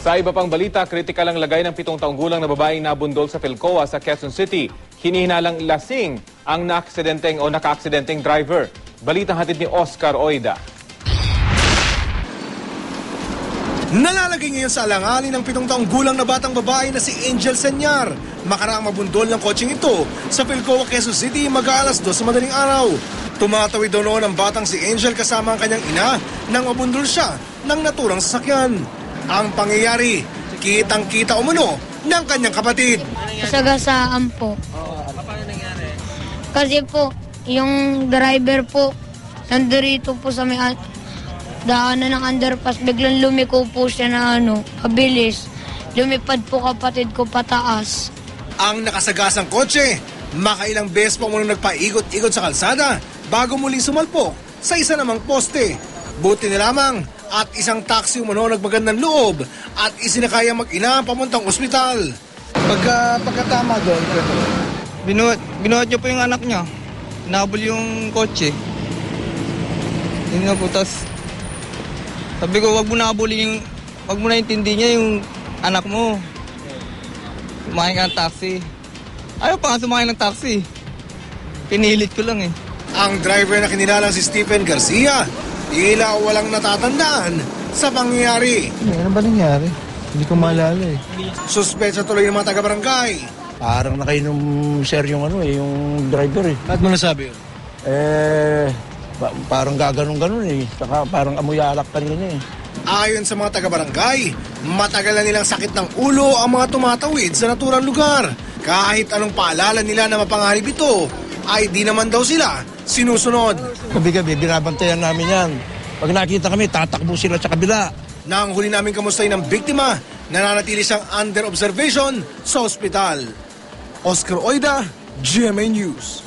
Sa iba pang balita, kritikal ang lagay ng 7 taong gulang na babaeng nabundol sa Philcoa sa Quezon City. Hinihinalang lasing ang naka-aksidenteng driver. Balitang hatid ni Oscar Oida. Nalalagay ngayon sa alanganin ng 7 taong gulang na batang babae na si Angel Senyar. Makaraang mabundol ng kotseng ito sa Philcoa, Quezon City mag-aalas 2 sa madaling araw. Tumatawid daw noon ang batang si Angel kasama ang kanyang ina nang mabundol siya ng naturang sasakyan. Ang pangyayari, kitang-kita umano ng kanyang kapatid. Sagasaan po. Paano nangyari? Kasi po, yung driver po, nandito po sa may daanan ng underpass, biglang lumiko po siya na kabilis. Lumipad po kapatid ko pataas. Ang nakasagasang kotse, makailang beses pa umano nagpaikot-ikot sa kalsada bago muling sumalpok sa isa namang poste. Buti na lamang at isang taxi umano nagmagandang loob at isinakaya mag-ina pamuntang ospital. Pagkatama doon, binuhat niyo po yung anak niya. Nabol yung kotse. Yun nga po, tas sabi ko, wag mo na intindi niya yung anak mo. Sumakay ka ng taxi. Ayaw pa nga sumakay ng taxi. Pinilit ko lang eh. Ang driver na kinilalang si Stephen Garcia, tila walang natatandaan sa pangyayari. Ano ba nangyari? Hindi ko maalala eh. Suspecha tuloy ng mga taga-barangay. Parang nakainom sir yung yung driver eh. Bakit mo nasabi yun? Parang gaganong-ganon eh. Saka parang amoy alak kanina eh. Ayon sa mga taga-barangay, matagal na nilang sakit ng ulo ang mga tumatawid sa naturang lugar. Kahit anong paalala nila na mapangarib ito, ay di naman daw sila sinusunod. Gabi-gabi, binabantayan namin yan. Pag nakita kami, tatakbo sila sa kabila. Nang huli namin kamustahin ng biktima, nananatili siyang under observation sa ospital. Oscar Oida, GMA News.